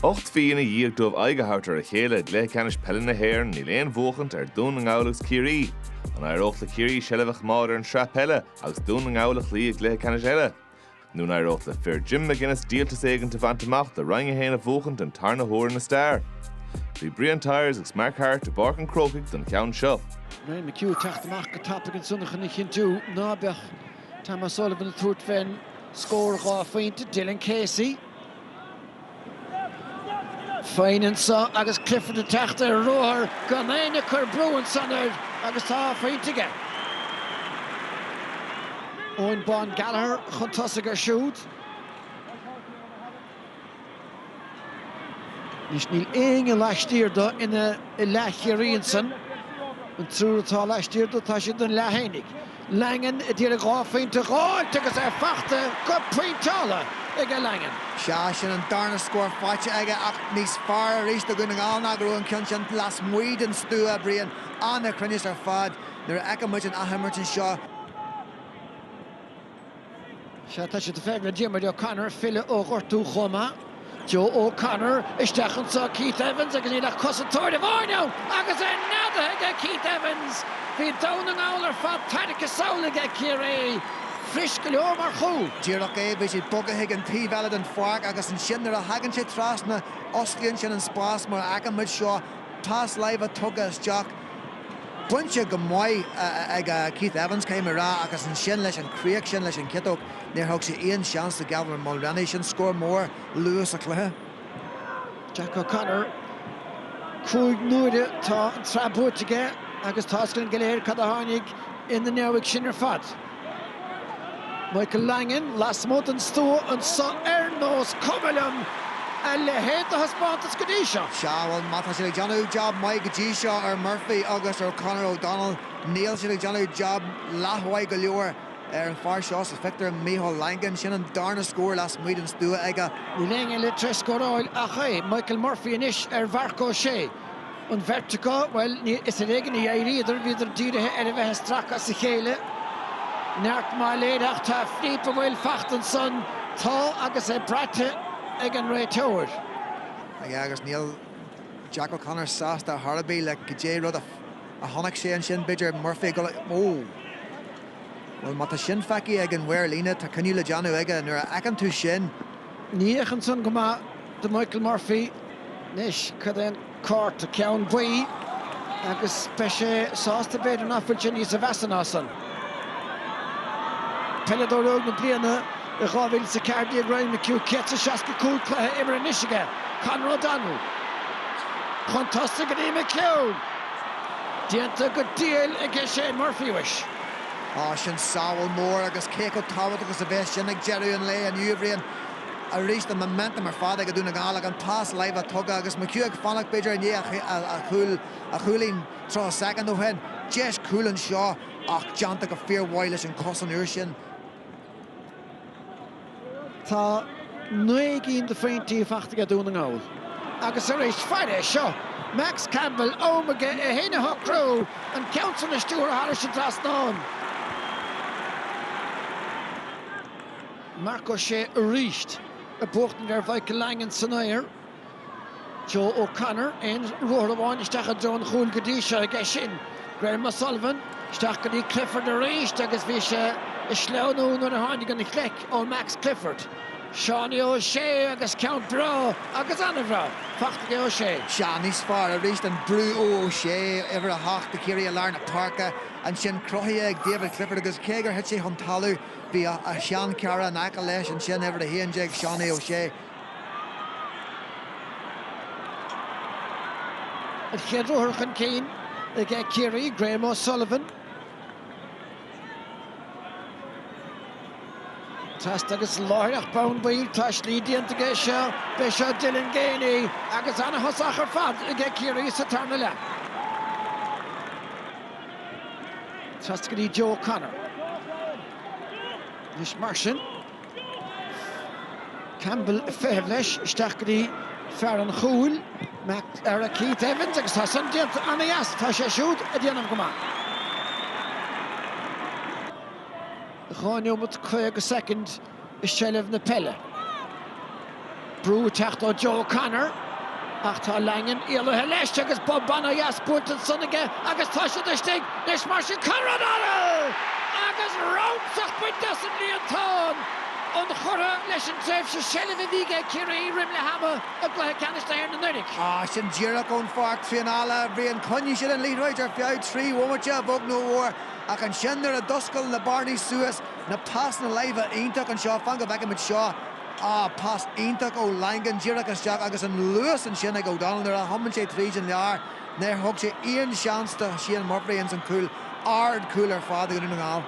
Ocht fína díag dómh aigehartar a chéile Cluiche Ceannais Peile na hÉireann ní léon bhuachant Donegal Ciarraí. An aireocht le Ciarraí sellefach máir an Sraith Peile agus Donegal lí Cluiche Ceannais eile. Nún aireocht le Fair Jim McGuinness díaltas éigean de bhaintach de rang a héana bhuachant an tarna hóir na stair. Bhí Brian Tyres agus Mark Hart de barc an crocaigh don ceann seo. Ryan McHugh teachtamach go tappa an sunnach an chin tú nábeach Thomas Sullivan a thuirt féin scór Buaicphointí Dylan Casey. Fainan sa agus Clifford a teachta roar gan éine chur brúan sanir agus tá Phointige. Owen Bon Gallagher chun tosig ar siúd. Nis níl éige leistíirda ina leithíaríonn san. An trúrtá leistíirda tá si don lehénig. Langan a dtíar a Buaicphointí gáilte agus fachta go pointála ag Langan. Seo sin an darna scór fáilte aige ach níos fearr arís do Donegal ná grú an cion sin las muid an stúa Brian anna cruinneas ar fad nuair a muid an ahamart an seo. Seo tá si de feimle Jimmy O'Connor fille ó ghortú chuma. Joe O'Connor isteachchan sa Keith Evans agus níl cosatóir de bhainú agus é nada ag Keith Evans. Bhí Donegal ar fad taidice saola ag Ciarraí. Fris go leor mar chó. Díreach é bhí si bogathaigh an tíbhealad an fág agus an sin ar a hagann sé trasna oscaíonn sin an spás mar muid seo pás laibh a tugadh isteach. Buinte go mhaith ag Keith Evans céim rá agus an sin leis an críoch sin leis an citóg níor thug sé aon seans de Galvan Mulroney sin scór mór luas a cluthe. Jack O'Connor cúig nuaide tá an trabúirteige agus táscail an goléir cad a tháinig in the neamh sin ar fad. Michael Langan las mód an stúa an sa nós cumilm a lehéad a haspátas go dtí seo. Bhfuil mátha sé Johnú job mai go dtí seo ar Murphy agus ar Conor O'Donnell. Níl sé Johnú job lathhaid go leor ar an far seo sa Victor Micheál Langan sin an darna scór las muid an stúa aige. Bhí Langan le tres scóráil a ché Michael Murphy inis ar Bharco sé. An vertico, well, is a régan i éiríidir viidir díirithe ar a bheith strachas sa chéile. Neart má léadach tá fríp a bhfuil fachtan son tá agus é brate ag an réiteoir. Agus níl Jack O'Connor sásta Harabí le go dé rud a tháinig sé an sin beidir Murphy go ó. Well, mata sin feici ag an bhuair lína tá coniú le Johnú aige nuair a acan tú sin. Níochan son go má de Michael Murphy nis cad an córt a ceann buí agus be sé sásta beidir nachfuil sin níos a bhesanná son. Peledóróg na bliana a gábhfuil sa Cardi ag Ryan McHugh Ketsa seaca cúl cluthe imar an isige. Conor O'Donnell. Chuntásta go dtí McHugh. Díanta go díal ag sé Murphy uis. Sin sábhal mór agus cé go tábhacht agus a bheith sin ag Jerry an lé an uibhríon a rís the momentum ar fád ag Donegal ag an pás laibh a tugad agus McHugh ag fannach beidir an a chúlín tro a second ó hen. Jeis cúlan seo ach deanta go fíormhaith leis an cosan uair sin. Tá 9 de Phointy fachtaige Donegal. Agus a rééis feide seo. Max Campbell ómaige a héine hocrú an ceann na stúr háir sin trasnán. Marco sé a ríist a buachtan ar Michael Langan san éir. Joe O'Connor ein roar amháin isteach a John Chúil go dtí seo ag sin. Graham Sullivan isteach go dtí Clifford a réist agus bhí sé i sleanú nuair a tháinig an clec ó Max Clifford. Seán O'Shea agus Count Bra agus anna bhrá. Fachtaige O'Shea. Seán níos fearr a rís an brú O'Shea ever a hacht de Ciarraí a lár na parca an sin crothaí ag David Clifford agus cégur het sé chun talú bhí a Seán Cara an aice leis an sin ever a héan ag Seán O'Shea. A cheadúthar chun céin ag Ciarraí Graham O'Sullivan. Tast agus láireach bán bail tá slí díanta ige seo be seo Dylan Gainey agus anna hosach ar fad ag Ciarraí sa tarna le. Tast go dtí Joe O'Connor. Nis mar sin. Campbell féh leis isteach go dtí fear an chúil ar a Keith Evans agus tá san díanta anna eas tá sé siúd a dhéanam go maith. Cháinú mut 2 second is sellef na Peile. Brú teachtó Joe Connor. Ach tá Langan ialuthe leis agus Bob Banna jaspúirt an sonnige agus tá sé de stig leis mar sin Conrad Arnold agus roundsach buintas an líontán an chora leis an tréimh se sellh bhíige Ciarraí rim le hama a gluthe canisteir na nuirig. Sin Ciarraí ón fácht fianala bhíon conní sin an lídroidir fiáid trí bhuaimite bog nó mhór ach an sin ar a doscail na Barney Suas na pas na leive ionach an seo fanga bheith mit seo. Pas ionach ó Langan Ciarraí isteach agus an luas an sin ag O'Donnell ar a hamann sé tríd an lear néir thug sé íon seansta Shean Murphy an san cúil ard cúil ar fád go nGall.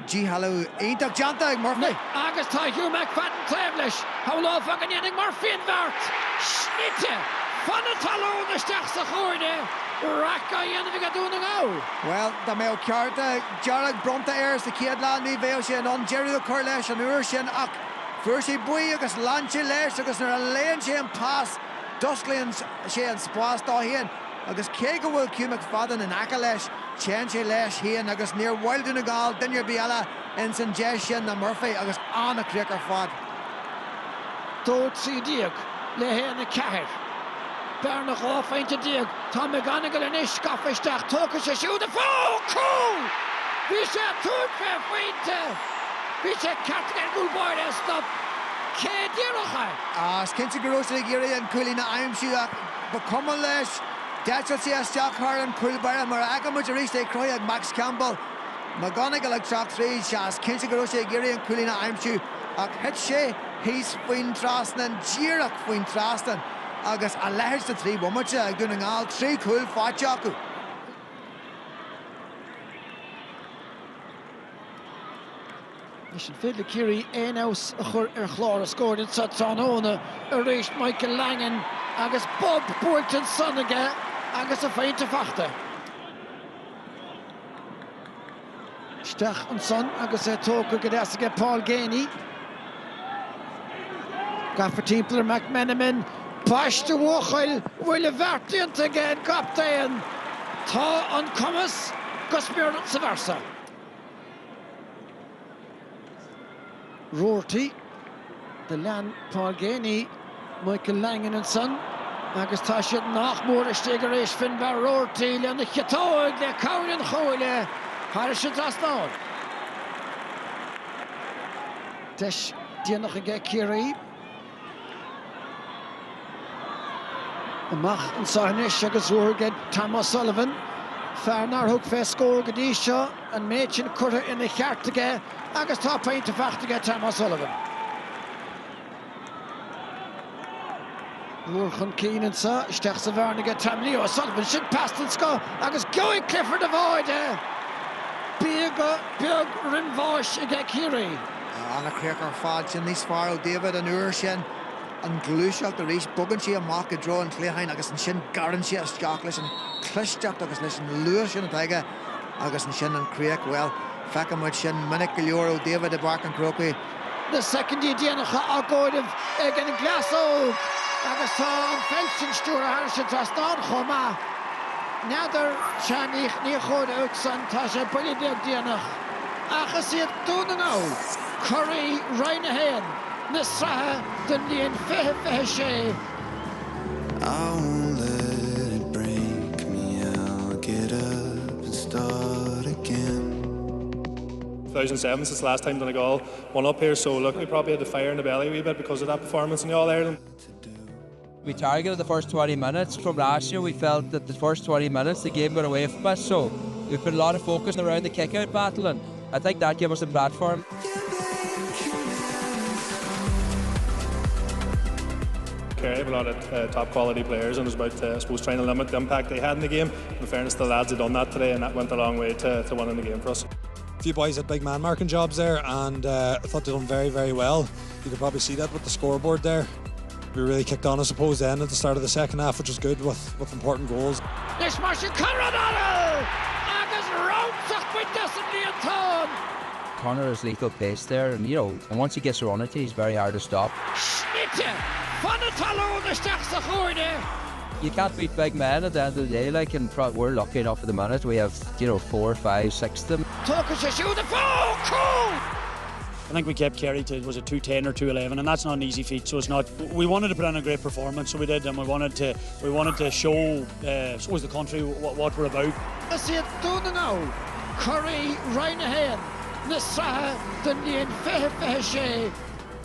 G Hallú ionach deanta ag Murphy. Agus tá Hugh McFadden cléim leis hálá fagan dhéanamh Murphy an bhart snite fanna talún isteach sa chuirde racha dhéanamh go dún nGall. Well, tá mé ó cearta dearag bronta airs de céad lá ní bhéil sin an Jerry chur leis an uair sin ach fuair sé buí agus láinte leis agus nar a léonn sé an pas dosclaíonn sé an spás dá híon agus cé go bhfuil Hugh McFadden in acha leis teann sé leis híon agus níor bhfuil dún nGall duine bíala in san deis sin na Murphy agus anna críoch ar fad. Dóid sí díag le héana na ceathir. Bearnach áfeinte díag tá me ganigil in is scafaisteach tóca sé siúd a fó cool! Bhí sé túr fé faointe! Bhí sé cartgan gúlbáir stop cé díoracha. Cinnte go raibh Ciarraí an cúilí na aimimsúach ba cumann leis deaiteil sé isteach thar an cúilbeire mar agamuid a rís é croí ag Max Campbell. Má ganigil ag teach tríd seas cinnte go raibh Ciarraí an cúilí na aimimsú ach het sé hís faoin trasnan Ciarraí faoin trasnan agus a leithir sa trí bhuaimite ag dún nGall trí cúil fáte acu. Is an féad le Ciarraí éanaus a chur ar chlár a scóir in sa tránóna a rééis Michael Langan agus Bob búirt an sonnige agus a féinte fachta. Isteach an son agus é tóca go deasige Paul Ganey. Gaffer timpler McMenamin Paiste bhuachail bhfuil a bheartlianta géin captaíon tá an cumas go spiorad sa bharsa. Roarty, the land Paul Ganey, Michael Langan and son, agus tá siad nachmór istigh ar éis fin bhar Roarty le na cheatóig le cabhair an choile thar sin trasnáil. Deis déanach ige Ciarraí. Amach an sáinis agus uairgid Tom O'Sullivan. Fearnar thug fé scór go dtí seo an méid sin curtha ina cheartaige agus tá painte fachtaige Tom O'Sullivan. Ruachan Keenan sa isteach sa bharnaige Tom Leo O'Sullivan sin pastan sco agus Joey Clifford a bháide. Beag rinmháis ige Ciarraí. Anna críoch ar fád sin níos fearr ó David an uair sin an glúiseach a rís bogann sí amach go dro an cléthain agus an sin garan sí isteach leis an cluisteach agus leis an luair sin aige agus an sin an críoch well feicimid sin minic go leor ó David a barc an crocaí. The second déanacha agóidh ag an glasóg agus tá an feilsinstúr a thar sin trasnáil chomá. Neadar seaníoch ní chóide ag san tá sé buile beag déanach achas iad dún nGall Curry Ryan héan na srathe den líon fithe sé. I won't let it break me, I'll get up and start again. 2007 since last time Donegal won up here, so look, we probably had the fire in the belly a wee bit because of that performance in the All-Ireland. We targeted the first 20 minutes. From last year we felt that the first 20 minutes the game got away from us, so we put a lot of focus around the kick-out battle and I think that gave us a platform. Kerry have a lot of top quality players and it was about I suppose trying to limit the impact they had in the game. In fairness, the lads had done that today and that went a long way to winning the game for us. A few boys had big man marking jobs there and I thought they done very, very well. You could probably see that with the scoreboard there. We really kicked on, I suppose, then at the start of the second half, which was good with important goals. Leis mar sin Conrad Arnold agus roundsach buintas an líontán. Connor has lethal pace there and and once he gets on it he's very hard to stop. Snite fanna talún isteach sa chuirde. You can't beat big men at the end of the day, like, and we're lucky enough at the minute. We have, 4, 5, 6 of them. Tóca sé siúd a fó cool! I think we kept Kerry to, was it 210 or 211, and that's not an easy feat. So it's not. We wanted to put on a great performance, so we did, and we wanted to show suppose the country what we're about. I see it Donegal, Kerry, Ryan na Sraith Peile Allianz.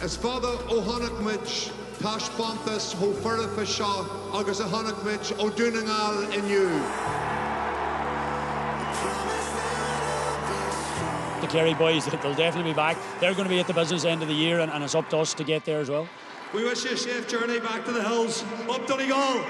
As father ó Honachmid, Tash Bontas, ho Furtha Shaw, August Honachmid, ó Donegal inniu. The Kerry boys, they'll definitely be back. They're going to be at the business end of the year, and it's up to us to get there as well. We wish you a safe journey back to the hills. Up Donegal!